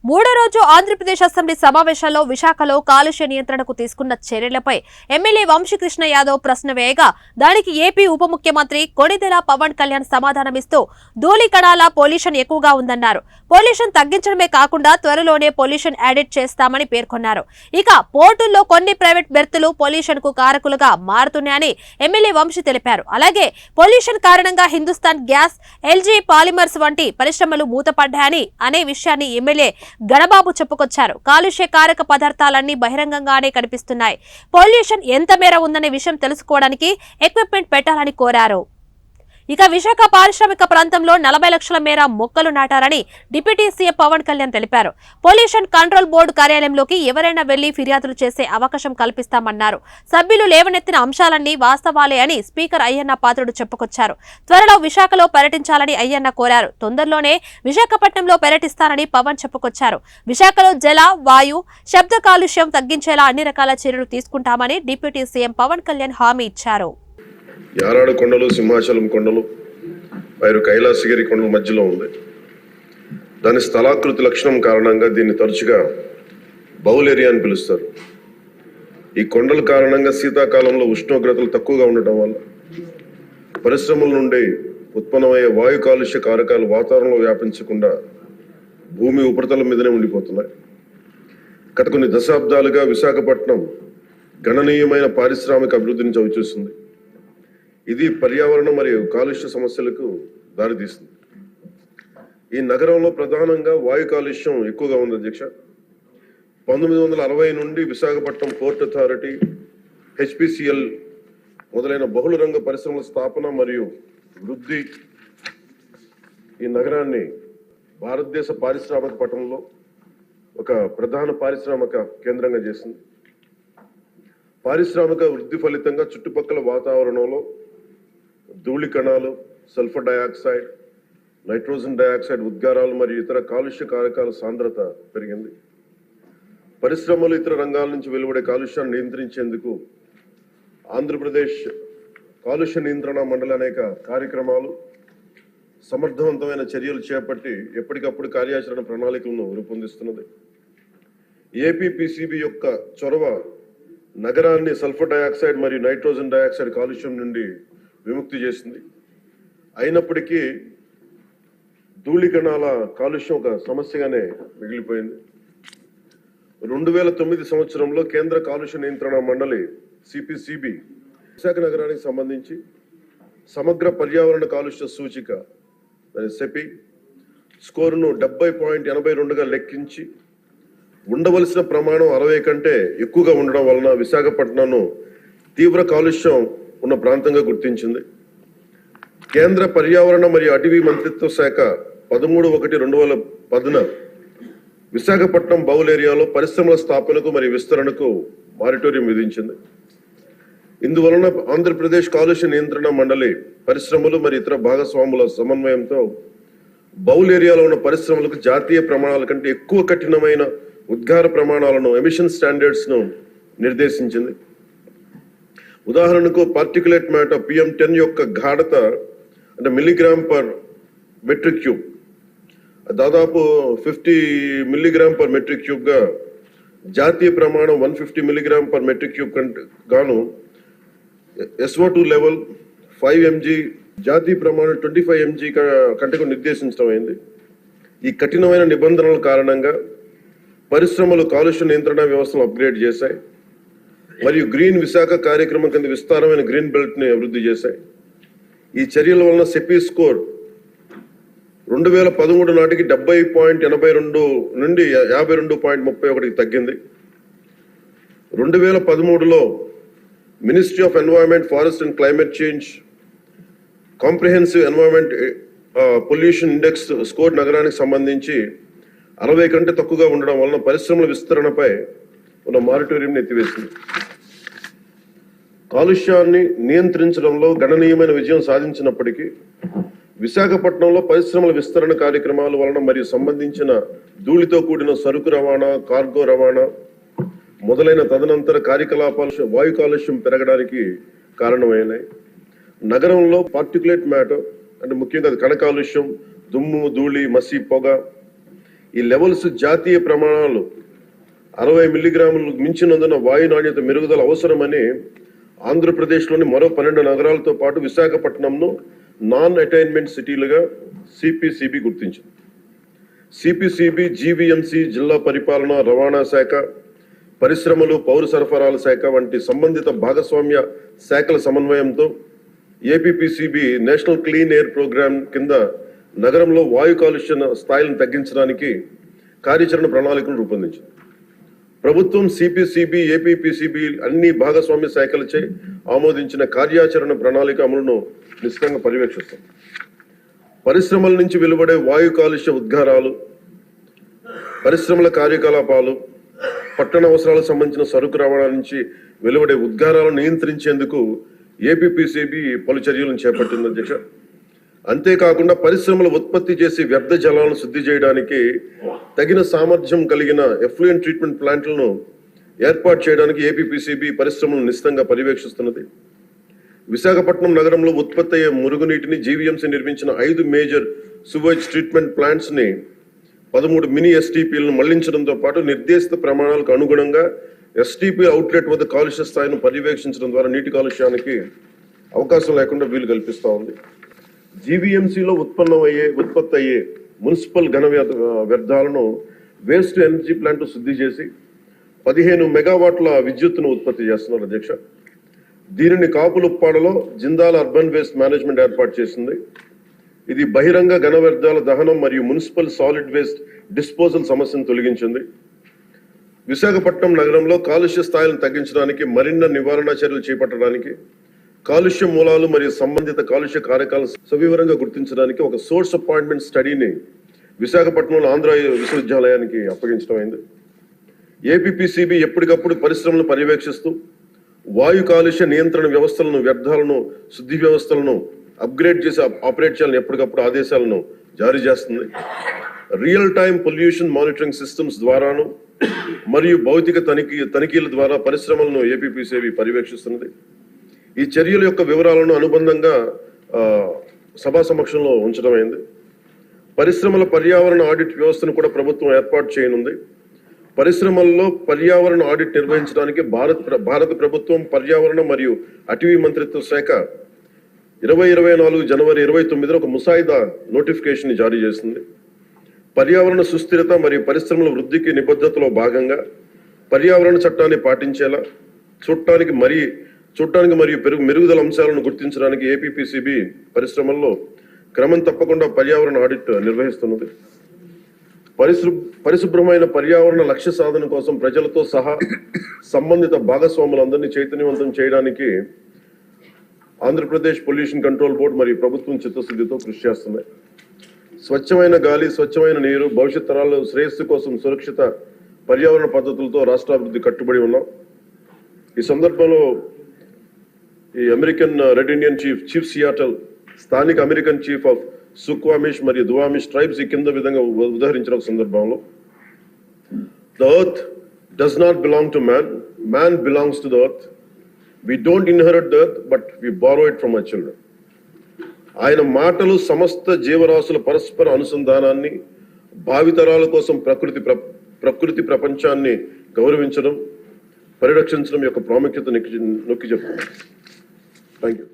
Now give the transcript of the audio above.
మూడో రోజు ఆంధ్రప్రదేశ్ అసెంబ్లీ సమావేశాల్లో విశాఖలో కాలుష్య నియంత్రణకు తీసుకున్న చర్యలపై ఎమ్మెల్యే వంశీకృష్ణ యాదవ్ ప్రశ్న వేయగా దానికి ఏపీ ఉప ముఖ్యమంత్రి కొణిదెల పవన్ కళ్యాణ్ సమాధానమిస్తూ ధూళి కణాల పొల్యూషన్ ఎక్కువగా ఉందన్నారు. పొల్యూషన్ తగ్గించడమే కాకుండా త్వరలోనే పొల్యూషన్ యాడిట్ చేస్తామని పేర్కొన్నారు. ఇక పోర్టుల్లో కొన్ని ప్రైవేట్ బెర్తులు పొల్యూషన్ కు కారకులుగా మారుతున్నాయని ఎమ్మెల్యే వంశీ తెలిపారు. అలాగే పొల్యూషన్ కారణంగా హిందుస్థాన్ గ్యాస్, ఎల్జీ పాలిమర్స్ వంటి పరిశ్రమలు మూతపడ్డాయని అనే విషయాన్ని ఎమ్మెల్యే గణబాబు చెప్పుకొచ్చారు. కాలుష్య కారక పదార్థాలన్నీ బహిరంగంగానే కనిపిస్తున్నాయి. పొల్యూషన్ ఎంత మేర ఉందనే విషయం తెలుసుకోవడానికి ఎక్విప్మెంట్ పెట్టాలని కోరారు. ఇక విశాఖ పారిశ్రామిక ప్రాంతంలో 40 లక్షల మేర మొక్కలు నాటారని డిప్యూటీ సీఎం పవన్ కళ్యాణ్ తెలిపారు. పొల్యూషన్ కంట్రోల్ బోర్డు కార్యాలయంలోకి ఎవరైనా వెళ్లి ఫిర్యాదులు చేసే అవకాశం కల్పిస్తామన్నారు. సభ్యులు లేవనెత్తిన అంశాలన్నీ వాస్తవాలే అని స్పీకర్ అయ్యన్న పాత్రుడు చెప్పుకొచ్చారు. త్వరలో విశాఖలో పర్యటించాలని అయ్యన్న కోరారు. తొందరలోనే విశాఖపట్నంలో పర్యటిస్తానని పవన్ చెప్పుకొచ్చారు. విశాఖలో జల, వాయు, శబ్ద కాలుష్యం తగ్గించేలా అన్ని రకాల చర్యలు తీసుకుంటామని డిప్యూటీ సీఎం పవన్ కళ్యాణ్ హామీ ఇచ్చారు. యారాడు కొండలు, సింహాచలం కొండలు, పైరు కైలాసగిరి కొండల మధ్యలో ఉంది. దాని స్థలాకృతి లక్షణం కారణంగా దీన్ని తరచుగా బౌల్ ఏరియా అని పిలుస్తారు. ఈ కొండల కారణంగా శీతాకాలంలో ఉష్ణోగ్రతలు తక్కువగా ఉండటం వల్ల పరిశ్రమల నుండి ఉత్పన్నమయ్యే వాయు కాలుష్య కారకాలు వాతావరణంలో వ్యాపించకుండా భూమి ఉపరితలం మీదనే ఉండిపోతున్నాయి. గత కొన్ని దశాబ్దాలుగా విశాఖపట్నం గణనీయమైన పారిశ్రామిక అభివృద్ధిని చవిచూస్తుంది. ఇది పర్యావరణ మరియు కాలుష్య సమస్యలకు దారితీస్తుంది. ఈ నగరంలో ప్రధానంగా వాయు కాలుష్యం ఎక్కువగా ఉంది అధ్యక్ష. 1960 నుండి విశాఖపట్నం పోర్ట్ అథారిటీ, హెచ్పిసిఎల్ మొదలైన బహుళ రంగ పరిశ్రమల స్థాపన మరియు వృద్ధి ఈ నగరాన్ని భారతదేశ పారిశ్రామిక పట్టణంలో ఒక ప్రధాన పారిశ్రామిక కేంద్రంగా చేసింది. పారిశ్రామిక వృద్ధి ఫలితంగా చుట్టుపక్కల వాతావరణంలో ధూళి కణాలు, సల్ఫర్ డయాక్సైడ్, నైట్రోజన్ డయాక్సైడ్ ఉద్గారాలు మరియు ఇతర కాలుష్య కారకాల సాంద్రత పెరిగింది. పరిశ్రమలు, ఇతర రంగాల నుంచి వెలువడే కాలుష్యాన్ని నియంత్రించేందుకు ఆంధ్రప్రదేశ్ కాలుష్య నియంత్రణ మండలి అనేక కార్యక్రమాలు, సమర్థవంతమైన చర్యలు చేపట్టి ఎప్పటికప్పుడు కార్యాచరణ ప్రణాళికలను రూపొందిస్తున్నది. ఏపీపీసీబీ యొక్క చొరవ నగరాన్ని సల్ఫర్ డయాక్సైడ్ మరియు నైట్రోజన్ డయాక్సైడ్ కాలుష్యం నుండి విముక్తి చేసింది. అయినప్పటికీ ధూళి కణాల కాలుష్యం ఒక సమస్యగానే మిగిలిపోయింది. 2009 సంవత్సరంలో కేంద్ర కాలుష్య నియంత్రణ మండలి సిపిసిబి విశాఖ నగరానికి సంబంధించి సమగ్ర పర్యావరణ కాలుష్య సూచిక సెపి స్కోరును 70.82గా లెక్కించి ఉండవలసిన ప్రమాణం 60 కంటే ఎక్కువగా ఉండడం వలన విశాఖపట్నంను తీవ్ర కాలుష్యం ఉన్న ప్రాంతంగా గుర్తించింది. కేంద్ర పర్యావరణ మరియు అటవీ మంత్రిత్వ శాఖ 13/1/2010 విశాఖపట్నం బౌల్ ఏరియాలో పరిశ్రమల స్థాపనకు మరియు విస్తరణకు మారిటోరియం విధించింది. ఇందువలన ఆంధ్రప్రదేశ్ కాలుష్య నియంత్రణ మండలి పరిశ్రమలు మరియు ఇతర భాగస్వాముల సమన్వయంతో బౌల్ ఏరియాలో ఉన్న పరిశ్రమలకు జాతీయ ప్రమాణాల కంటే ఎక్కువ కఠినమైన ఉద్గార ప్రమాణాలను, ఎమిషన్ స్టాండర్డ్స్ ను నిర్దేశించింది. ఉదాహరణకు పార్టికులేట్ మ్యాటర్ PM10 యొక్క గాఢత అంటే మిల్లీగ్రామ్ పర్ మెట్రిక్ క్యూబ్ దాదాపు 50 మిల్లీగ్రామ్ పర్ మెట్రిక్ క్యూబ్ గా జాతీయ ప్రమాణం 150 మిల్లీగ్రామ్ పర్ మెట్రిక్ క్యూబ్ కంటే గాను SO2 లెవెల్ 5 mg, జాతీయ ప్రమాణం 25 mg కంటే నిర్దేశించడం అయింది. ఈ కఠినమైన నిబంధనల కారణంగా పరిశ్రమలు కాలుష్య నియంత్రణ వ్యవస్థను అప్గ్రేడ్ చేశాయి మరియు గ్రీన్ విశాఖ కార్యక్రమం కింద విస్తారమైన గ్రీన్ బెల్ట్ ని అభివృద్ధి చేశాయి. ఈ చర్యల వలన సెపీ స్కోర్ 2013 నాటికి 70.82 నుండి 52.31కి తగ్గింది. 2013లో ministry of environment, forest and climate change comprehensive environment pollution index score నగరానికి సంబంధించి 60 కంటే తక్కువగా ఉండడం వలన పరిశ్రమల విస్తరణపై ఉన్న మారిటోరియంని ఎత్తివేసింది. కాలుష్యాన్ని నియంత్రించడంలో గణనీయమైన విజయం సాధించినప్పటికీ విశాఖపట్నంలో పరిశ్రమల విస్తరణ కార్యక్రమాల వలన మరియు సంబంధించిన ధూళితో కూడిన సరుకు రవాణా, కార్గో రవాణా మొదలైన తదనంతర కార్యకలాపాలు వాయు కాలుష్యం పెరగడానికి కారణమైనాయి. నగరంలో పార్టికులేట్ మ్యాటర్ అంటే ముఖ్యంగా కణ కాలుష్యం, దుమ్ము, ధూళి, మసి, పొగ ఈ లెవెల్స్ జాతీయ ప్రమాణాలు 60 మిల్లీగ్రాములు మించినందున వాయు నాణ్యత మెరుగుదల అవసరమని ఆంధ్రప్రదేశ్లోని మరో 12 నగరాలతో పాటు విశాఖపట్నంను నాన్ అటైన్మెంట్ సిటీలుగా సిపిసిబి గుర్తించింది. సిపిసిబి జీవీఎంసీ, జిల్లా పరిపాలన, రవాణా శాఖ, పరిశ్రమలు, పౌర సరఫరాల శాఖ వంటి సంబంధిత భాగస్వామ్య శాఖల సమన్వయంతో APPCB national clean air programme కింద నగరంలో వాయు కాలుష్య స్థాయిలను తగ్గించడానికి కార్యాచరణ ప్రణాళికను రూపొందించింది. ప్రభుత్వం సిపిసిబి, ఏపీపీసీబీ అన్ని భాగస్వామ్య శాఖలచే ఆమోదించిన కార్యాచరణ ప్రణాళిక అమలును నిశ్చితంగా పర్యవేక్షిస్తాం. పరిశ్రమల నుంచి వెలువడే వాయు కాలుష్య ఉద్గారాలు, పరిశ్రమల కార్యకలాపాలు, పట్టణ అవసరాలకు సంబంధించిన సరుకు రవాణా నుంచి వెలువడే ఉద్గారాలను నియంత్రించేందుకు ఏపీపీసీబీ పలు చర్యలను చేపట్టింది అధ్యక్ష. అంతేకాకుండా పరిశ్రమలు ఉత్పత్తి చేసి వ్యర్థ జలాలను శుద్ధి చేయడానికి తగిన సామర్థ్యం కలిగిన ఎఫ్లూయెంట్ ట్రీట్మెంట్ ప్లాంట్లను ఏర్పాటు చేయడానికి ఏపీపీసీబీ పరిశ్రమలను నిశ్చితంగా పర్యవేక్షిస్తున్నది. విశాఖపట్నం నగరంలో ఉత్పత్తి అయ్యే మురుగునీటిని జీవీఎంసీ నిర్మించిన 5 మేజర్ సువేజ్ ట్రీట్మెంట్ ప్లాంట్స్ ని 13 మినీ ఎస్టీపీలను మళ్లించడంతో పాటు నిర్దేశిత ప్రమాణాలకు అనుగుణంగా ఎస్టీపీ అవుట్లెట్ వద్ద కాలుష్య స్థాయిని పర్యవేక్షించడం ద్వారా నీటి కాలుష్యానికి అవకాశం లేకుండా వీలు కల్పిస్తూ ఉంది. జీవీఎంసీలో ఉత్పత్తి అయ్యే మున్సిపల్ ఘన వ్యర్థాలను వేస్ట్ ఎనర్జీ ప్లాంట్ శుద్ధి చేసి 15 మెగావాట్ల విద్యుత్తును ఉత్పత్తి చేస్తున్నారు అధ్యక్ష. దీనిని కాపులుప్పాడలో జిందాల్ అర్బన్ వేస్ట్ మేనేజ్మెంట్ ఏర్పాటు చేసింది. ఇది బహిరంగ ఘన వ్యర్థాల దహనం మరియు మున్సిపల్ సాలిడ్ వేస్ట్ డిస్పోజల్ సమస్యను తొలగించింది. విశాఖపట్నం నగరంలో కాలుష్య స్థాయిలను తగ్గించడానికి, మరిన్ని నివారణ చర్యలు చేపట్టడానికి, కాలుష్య మూలాలు మరియు సంబంధిత కాలుష్య కారకాలను సవివరంగా గుర్తించడానికి ఒక సోర్స్ అపాయింట్మెంట్ స్టడీని విశాఖపట్నంలో ఆంధ్ర విశ్వవిద్యాలయానికి అప్పగించడం అయింది. ఏపీపీసీబీ ఎప్పటికప్పుడు పరిశ్రమలను పర్యవేక్షిస్తూ వాయు కాలుష్య నియంత్రణ వ్యవస్థలను, వ్యర్థాలను శుద్ధి వ్యవస్థలను అప్గ్రేడ్ చేసి ఆపరేట్ చేయాలని ఎప్పటికప్పుడు ఆదేశాలను జారీ చేస్తుంది. Real time pollution monitoring systems ద్వారాను మరియు భౌతిక తనిఖీల ద్వారా పరిశ్రమలను ఏపీపీసీబీ పర్యవేక్షిస్తున్నది. ఈ చర్యల యొక్క వివరాలను అనుబంధంగా సభా సమక్షంలో ఉంచడం అయింది. పరిశ్రమల పర్యావరణ ఆడిట్ వ్యవస్థను కూడా ప్రభుత్వం ఏర్పాటు చేయనుంది. పరిశ్రమల్లో పర్యావరణ ఆడిట్ నిర్వహించడానికి భారత ప్రభుత్వం పర్యావరణ మరియు అటవీ మంత్రిత్వ శాఖ 2024 జనవరి 29 ఒక ముసాయిదా నోటిఫికేషన్ జారీ చేసింది. పర్యావరణ సుస్థిరత మరియు పరిశ్రమల వృద్ధికి నిబద్ధతలో భాగంగా పర్యావరణ చట్టాన్ని పాటించేలా చూడటానికి మరియు మెరుగుదల అంశాలను గుర్తించడానికి ఏపీపీసీబీ పరిశ్రమల్లో క్రమం తప్పకుండా పర్యావరణ ఆడిట్ నిర్వహిస్తున్నది. పరిశుభ్రమైన పర్యావరణ లక్ష్య సాధన కోసం ప్రజలతో సహా సంబంధిత భాగస్వాములందరినీ చైతన్యవంతం చేయడానికి ఆంధ్రప్రదేశ్ పొల్యూషన్ కంట్రోల్ బోర్డు మరియు ప్రభుత్వం చిత్తశుద్ధితో కృషి చేస్తున్నాయి. స్వచ్ఛమైన గాలి, స్వచ్ఛమైన నీరు, భవిష్యత్ తరాల శ్రేయస్సు కోసం సురక్షిత పర్యావరణ పద్ధతులతో రాష్ట్రాభివృద్ధి కట్టుబడి ఉన్నాం. ఈ సందర్భంలో ఈ American red Indian chief Seattle, స్థానిక అమెరికన్ చీఫ్ ఆఫ్ సుక్వామిష్ మరియు దువామిష్ ట్రైబ్స్ ఈ కింద విధంగా ఉదాహరించిన సందర్భంలో, the earth does not belong to man, man belongs to the earth. We don't inherit the earth, but we borrow it from our children. ఆయన మాటలు సమస్త జీవరాశుల పరస్పర అనుసంధానాన్ని, భావితరాల కోసం ప్రకృతి ప్రపంచాన్ని గౌరవించడం, పరిరక్షించడం యొక్క ప్రాముఖ్యత నొక్కి చెప్తున్నాను. Thank you.